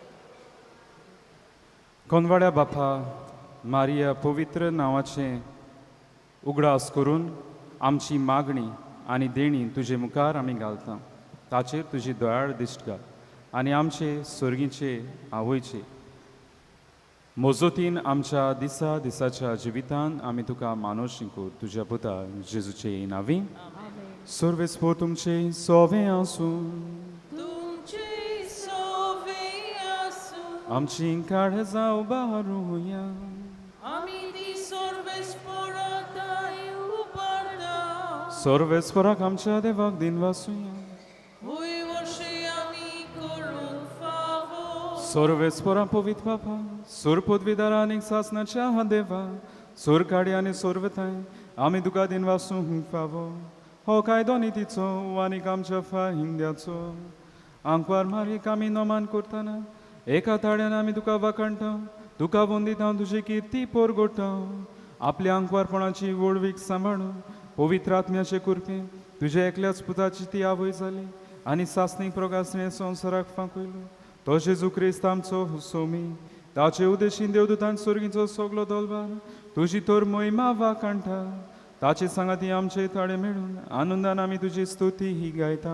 कोनवाड्या बापा मारिया पवित्र नांवाचें उगडास करून आमची मागणी आनी देणी तुजे मुखार आमी घालता. ताचेर तुजी दयाळ दिश्ट घाल आनी आमचे स्वर्गीचे आवयचे मोजोतीन आमच्या दिसाच्या जिवितान आमी तुका मानो शिंकू तुज्या पुता जेजूचे नांवी. सर्वेस्पर तुमचे सोवे आसूं आमची काळजां उबारूया. सर्वेस्पराक आमच्या देवाक दिन वासुया. सर्वेस्परा पवित्र बापा सोर पदवीदार आनी सासनाच्या हा देवा सोर काडी आनी सोरवताय आमी तुका दिन वासूंक फावो. हो कायदो नितीचो आनीक आमच्या फाहिंद्याचो आंकवार मारीक आमी नोमान करतना एका ताळ्यान आमी तुका वाकणटा. तुका वंदीत हांव तुजी किर्ती पोरगोटा. आपल्या आंकवारपणाची वळवीक सांबाळून पवित्र आत्म्याचे कुरपे तुज्या एकल्याच पुताची ती आवय जाली आनी सासणीक प्रगासणे संवसाराक फांकयलो. तो जेजू क्रिस्त आमचो सोमी ताचे उदेशीन देवदूतान स्वर्गीचो सगलो दलबार तुजी तर मोहिमा वाकणटा. ताचे सांगाती आमचे ताळे मेळून आनंदान आमी तुजी स्तुती ही गायता.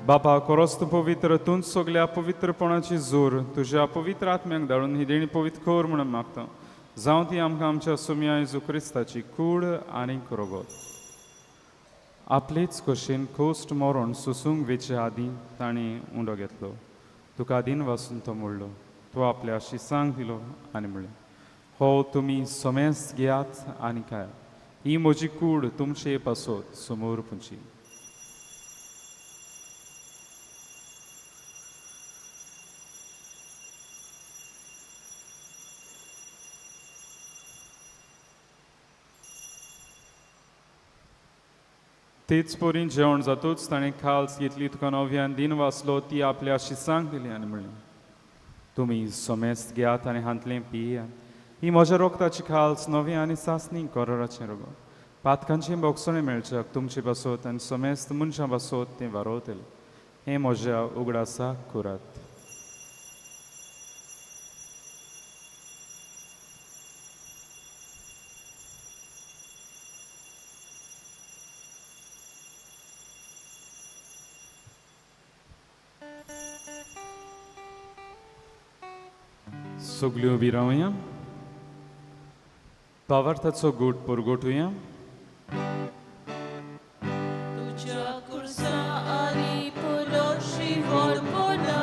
बापा कोरोस्त पवित्र तूं सगल्या पवित्रपणाची जोर तुज्या पवित्र आत्म्याक धाडून ही देणी पवित्र कर म्हणून मागता. जावं ती आमकां आमच्या सुम्या येजू क्रिस्ताची कूड आनी रोगोत. आपलेच कशेन खोस्ट मरण सुसूंक वेचे आदीं ताणें उंडो घेतलो. तुका दिन वासून तो मोडलो. तो आपल्या शिसांक दिलो आनी म्हणलें हो तुमी सोमेस्त घेयात आनी काय ही म्हजी कूड तुमचे पासत समोर पुंची तेच पोरीन जेवण जातूच ताणें खाल्स घेतली तुका नव्यान दिन वाचलो ती आपल्या शिसांक दिली आनी म्हणलें तुमी सोमेस्त घेयात आनी हांतलें पियेयात ही म्हज्या रोगताची खाल्स नवी आनी सासणी कोरोराचें रोगो पातकांचें बोगसणें मेळच्याक तुमचे बसत आनी सोमेस्त मनशां बसत तें वारोतलें हें म्हज्या उगडासाक करात सगल्यो उबी रावया पावार्थाचो गोट परगोटुया तुझ्या कुर्सा आनी पुलोशी वरपना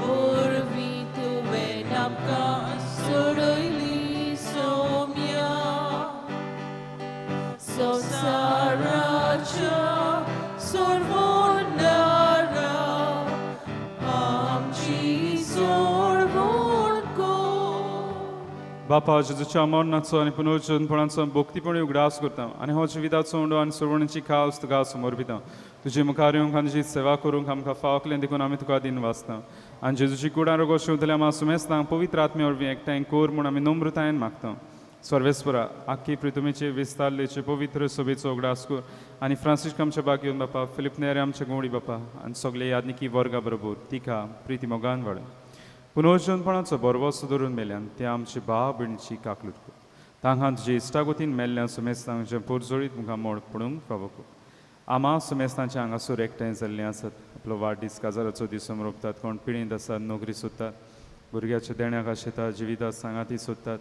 ओरवी तुवें आमकां सोडयली सोम्या संवसाराच्या सोडवणारा आमची सोडवण कर बापा जेजूच्या मरणाचो आनी पुनर्जन्मपणाचो भोक्तीपणी उगडास करता आनी हो जिविताचो उंडो आनी सोडवणीची खास तुका समोर भिता तुजे मुखार येवंक आनी सेवा करूंक आमकां फावकलें देखून आमी तुका दिन वाचता आनी जेजूची कुडां रोगो शिवतल्या आमी सुमेस्तांक पवित्र आत्मे वरवीं एकठांय कोर म्हूण आमी नम्रतायेन मागता सर्वेस्परा आख्खी प्रितुमेचे विस्तारलेचे पवित्र सभेचो उगडास कर आनी फ्रांसिस्क आमच्या बागेवन बापा फिलिप नेरे आमच्या गोंडी बापा आनी सगळे यादनिकी वर्गा बरोबर तिका प्रिती मोगान वाडय पुनर्जन्मपणाचो बरवसो धरून मेल्यान ते आमचे भाव भयणीची काकलूट कर तांकां तुजे इश्टागोतीन मेल्ल्या सुमेस्तांक जे पोरजोळीत मुखार मोड पडूंक फावो कर आमा सुमेस्तांचे हांगासर एकठांय जाल्लीं आसात आपलो वाडदीस काजाराचो दीस समरोपतात कोण पिणेंत आसात नोकरी सोदतात भुरग्याच्या देण्याक आशेतात जिवितांत सांगाती सोदतात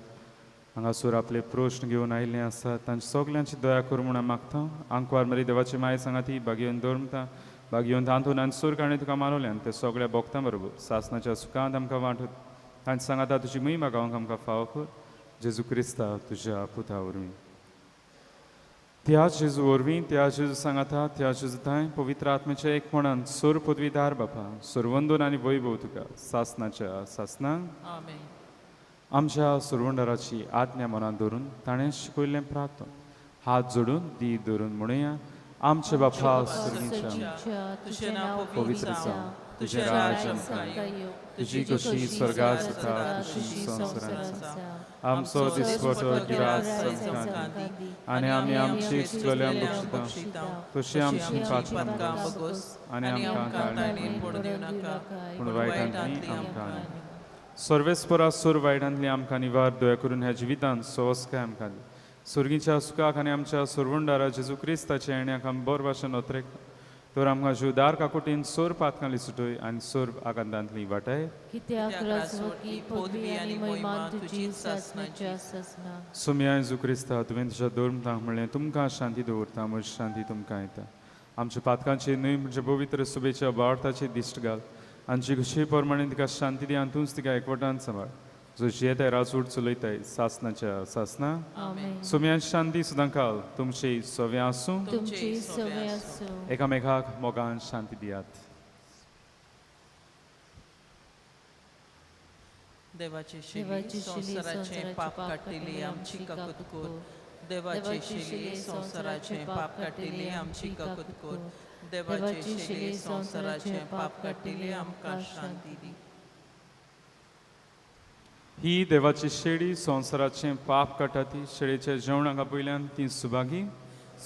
हांगासर आपले प्रश्न घेवन आयिल्ले आसात तांचे सगल्यांची दया कर म्हूण हांव मागता आंकवार मरी देवाची माय सांगाती बागेवन दवरता बागेवन तांतून आनी सूर काणी तुका मानवल्यान ते सगळ्या भोगतां बरोबर सासणाच्या सुखांत आमकां वांटत तांचे सांगाता तुजी महिमा गावंक आमकां फावो कर जेजू क्रिस्ता तुज्या पुता वरवीं त्या जेजू वरवीं त्या जेजू सांगाता त्या जेजू थंय पवित्र आत्म्याच्या एकपणान सोर पदवीदार बापा सोरवंदन आनी वैभव तुका सासणाच्या सासणांक आमेन आमच्या सुरवंडराची आज्ञा मनात धरून ताणें शिकयल्लें प्रार्थना हात जोडून दी धरून म्हणुया आमचे बापा सुर्गीच्या तुझें नांव पवित्र जावं तुझें राज्य आमकां तुजी कशी स्वर्गांत जाता तशी संवसारांत जाता आमचो दिसवटो गिरास आमकां दी आनी आमी आमची इश्टोल्यांक बक्षिता तशी आमची पातकां बगोस आनी आमकां काळजीन पडूं दिवं नाका पूण वायटांतली आमकां सर्वेस्परा सूर वायटांतली आमकां निवार दया करून ह्या जिवितांत सोवस्काय आमकां दी सुर्गीच्या सुखाक आनी आमच्या सुरवंडारा जेजू क्रिस्ताच्या येण्याक आमी बरो भाशेन नोत्रेक तर आमकां जीवदार काकुटीन सोर पातकांतली सुटय आनी सोर आकांतांतली वाटाय कित्याक राजवटी पदवी आनी महिमा तुजी सासणाची आसना सुम्या जेजू क्रिस्ता तुवें तुज्या धर्मतांक म्हणलें तुमकां शांती दवरता म्हजी शांती तुमकां येता आमच्या पातकांची न्हय म्हणजे पवित्र सुबेच्या बाळताची दिश्ट घाल आनी जी खुशी प्रमाणे तिका शांती दी आनी तूंच तिका एकवटान सांबाळ जो जियेताय राजवट चलयताय सासणाच्या सासना सुम्यांची शांती सुद्दां काल तुमची सव्य आसूं तुमची सवय आसूं एकामेकाक मोगान शांती दियात देवाची शिली संवसाराचे पाप काडटिली आमची काकूत कोर देवाची शिली संवसाराचे पाप काडटिली आमची काकूत कोर देवाची शिली संवसाराचे पाप काडटिली आमकां शांती दी ही देवाची शेळी संवसाराचें पाप काडटा ती शेळयेच्या जेवणाक पयल्यान ती सुभागी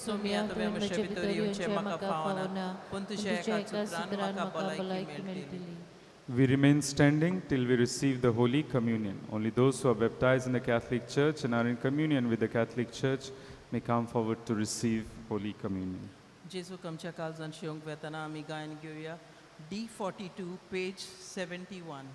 सुम्या तुवें म्हजे भितर येवचें म्हाका फावना पूण तुज्या एका सुत्रान म्हाका भलायकी मेळटली We remain standing till we receive the Holy Communion. Only those who are baptized in the Catholic Church and are in communion with the Catholic Church may come forward to receive Holy Communion. जेजू आमच्या काळजान शिवंक वेतना आमी गायन घेवया D42 page 71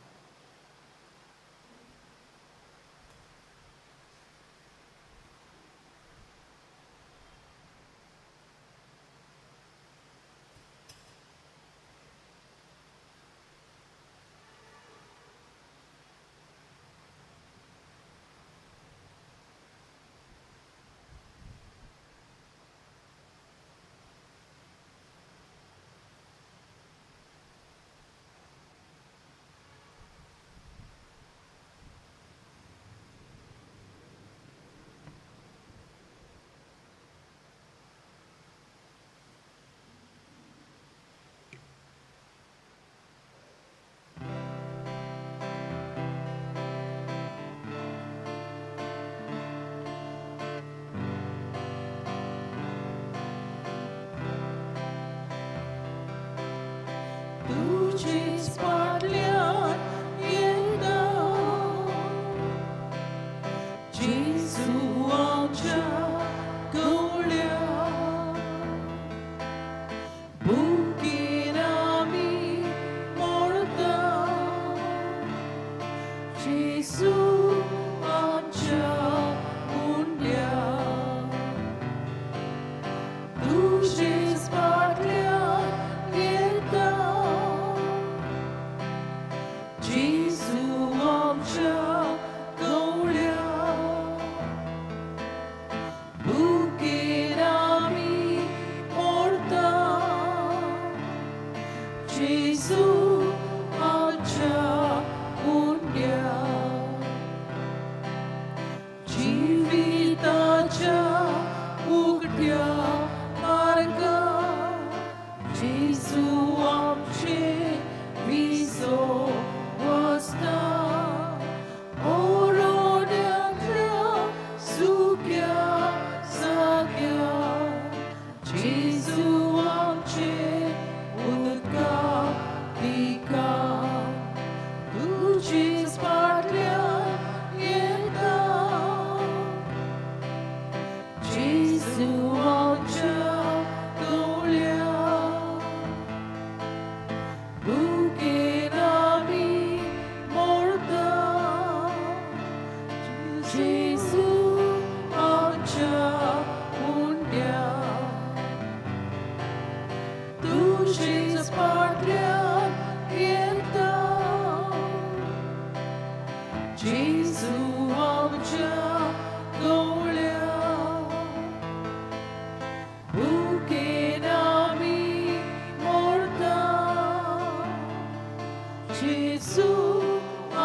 जेजू आमचे Wiseau वस्ता ओरोड्यातल्या सुक्या जाग्या जेजू आमचे उदका पिका तुझीच फाटल्यान येता जेजू आमच्या दोळ्या बुकेन आमी मोडटा जेजू आमच्या हुंड्या तुझीच फाटल्यान येता जेजू आमच्या दोळ्या बुकेन आमी मोडटा जेजू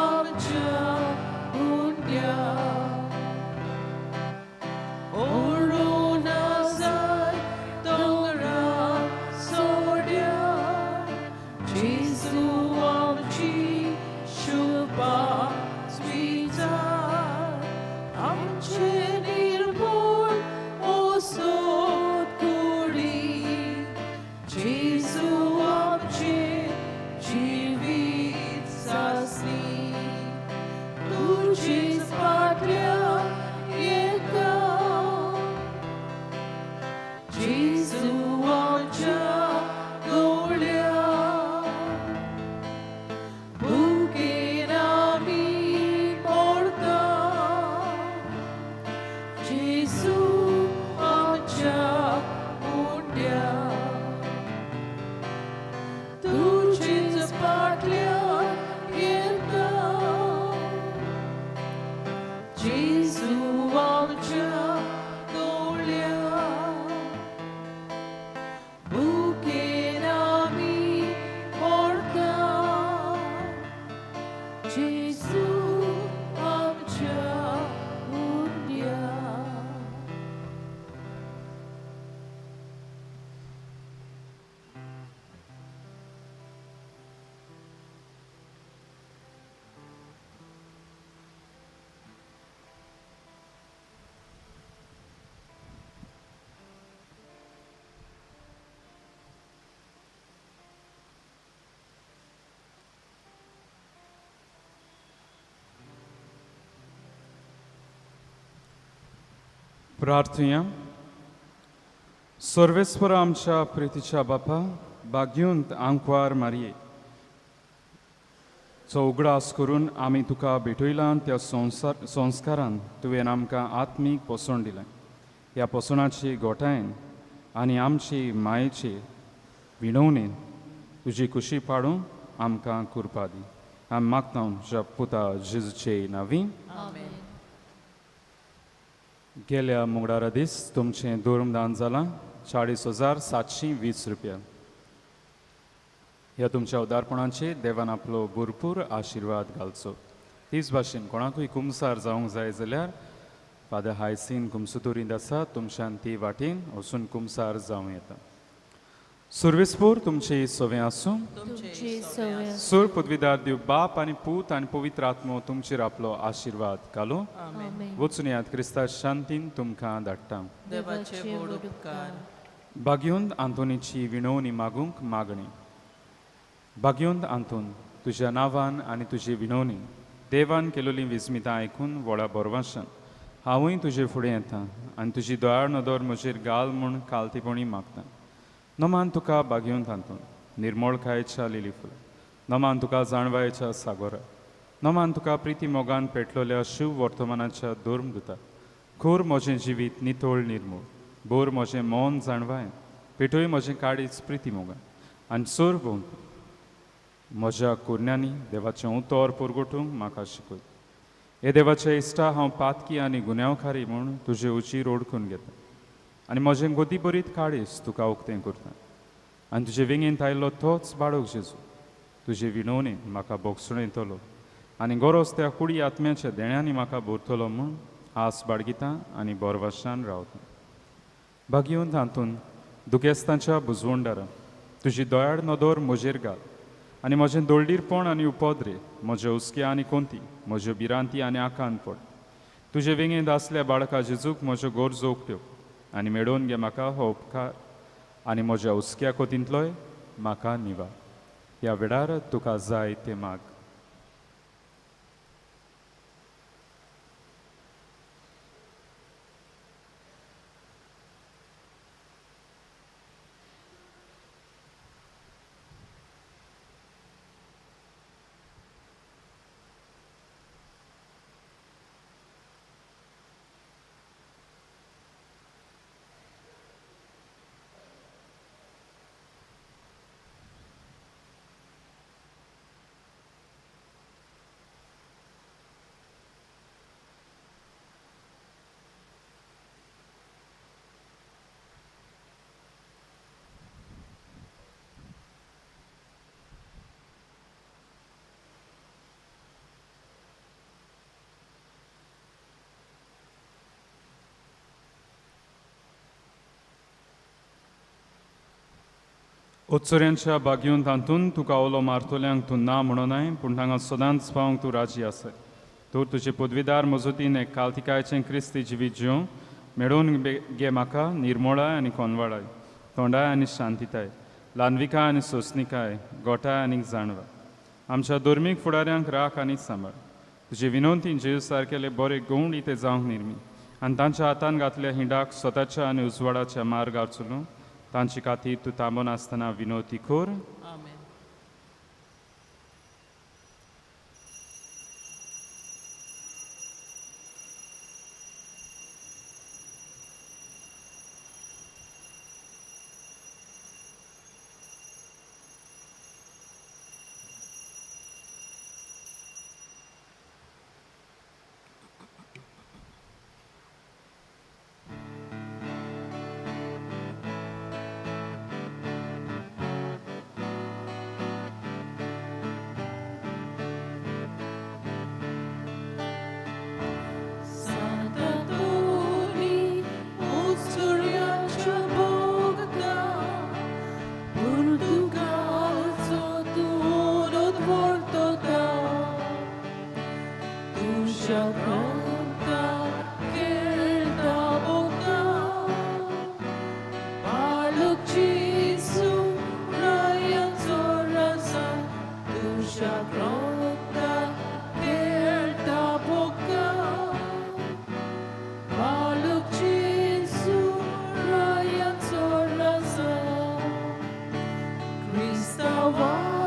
आमच्या हुंड्या ओडून जाय दोंगरा सोड्या जेजू आमची शुभा स्विजार आमचे निर्मूळ ओसोद कुडी जेजू आमचे जिवीत सासणी तुझीच फाटल्यान येता जेजू आमच्या दोळ्या बुकेन आमी मोडटा जेजू आमच्या हुंड्या तुझीच फाटल्यान येता जेजू आमच्या दोळ्या बुकेन आमी मोडटा जेजू आमच्या हुंड्या प्रार्थुया. सर्वेस्पर आमच्या प्रितीच्या बापा, भाग्युंत आंकवार मारये चो उगडास करून आमी तुका भेटयलां त्या संस्कारान तुवें आमकां आत्मीक पोसण दिलें. ह्या पोसणाची गोठायन आनी आमची मायेची विणवणेन तुजी खुशी पाडूं आमकां कुरपा दी. आमी मागता तुज्या पुता जेजूचे नांवी. गेल्या मंगळारा दीस तुमचें धर्मदान जालां 40,720 रुपया. ह्या तुमच्या उदारपणाचे देवान आपलो भरपूर आशिर्वाद घालचो. तीच भाशेन कोणाकूय कुमसार जावंक जाय जाल्यार फादर हायसीन कुमसुतोरींत आसा, तुमच्यान ती वाटेन वचून कुमसार जावं येता. सुर्वेस्पोर तुमचे सवे आसूं. तुमची सवय सूर पदवीदार दिव बाप आनी पूत आनी पवित्र आत्मो तुमचेर आपलो आशिर्वाद घालो. आमेन. वचून यात क्रिस्ता शांतीन तुमकां धाडटा. देवाचे व्हड उपकार. भाग्योंत आंतोनीची विणवणी मागूंक मागणी. भाग्योंत आंतोन तुज्या नांवान आनी तुजी विणवणी देवान केलोली विस्मितां आयकून व्हडा बोरवाशान हांवूय तुजे फुडें येतां आनी तुजी दोळार नदर म्हजेर घाल म्हूण कालतीपणी मागता. नमान तुका भाग्योंत आंतोन निर्मळकायेच्या लिली फुल. नमान तुका जाणवायेच्या सागोरा. नमान तुका प्रिती मोगान पेटलोल्या शिव वर्तमानाच्या धर्म दुता. खोर म्हजें जिवीत नितोळ निर्मूळ. बोर म्हजें मौन जाणवाय. पेटोय म्हजें काडीच प्रिती मोगान. आनी सोर भोंवत म्हज्या कुरण्यांनी देवाचें उतोर पुरगोटूंक म्हाका शिकय. हे देवाच्या इश्टा हांव पातकी आनी गुन्यांवकारी म्हूण तुजे उचीर ओडकून घेता आनी म्हजें गोदी बरीत काडीस तुका उक्तें करता. आनी तुजे विंगेंत आयिल्लो तोच बाळक जेजू तुजे विणवणेन म्हाका बोगसणयतलो आनी गरज त्या कुडी आत्म्याच्या देण्यांनी म्हाका भरतलो म्हूण आस बाळगिता आनी बोरवाशान रावता. भाग्योंत हातून दुखेस्तांच्या बुजवंडारा तुजी दोयाड नदर म्हजेर घाल आनी म्हजें दोळडीरपण आनी उपोद्रे म्हज्या हुस्क्या आनी कोंती म्हज्यो भिरांती आनी आकांत पड तुजे विंगेंत आसल्या बाळका जेजूक म्हज्यो गरजो उक्त्यो आनी मेळोवन घे म्हाका हो उपकार आनी म्हज्या हुस्क्या कोतींतलोय म्हाका निवा ह्या वेळार तुका जाय ते माग उत्सुऱ्यांच्या बागयून तांतून तुका ओलो मारतोल्यांक तूं ना म्हणोनाय पूण हांगा सदांच पावंक तूं राजी आसय तूं तुजे पदवीदार मजूतीन एक कालतिकायचें क्रिस्ती जिवीत जिवंक मेळोवन घे म्हाका निर्मोळाय आनी कोनवाळाय तोंडाय आनी शांतीताय ल्हानविकाय आनी सोंसणिकाय गोठाय आनी जाणवा आमच्या धर्मीक फुडाऱ्यांक राख आनी सांबाळ तुजे विनोवती जेजू सारकेले बरे गौण इते जावंक निर्मी आनी तांच्या हातान घातल्या हिंडाक स्वताच्या आनी उजवाडाच्या मार्गार चलूंक तांचे खातीर तूं थांबून आसतना विनोती कोर आमेन. Krista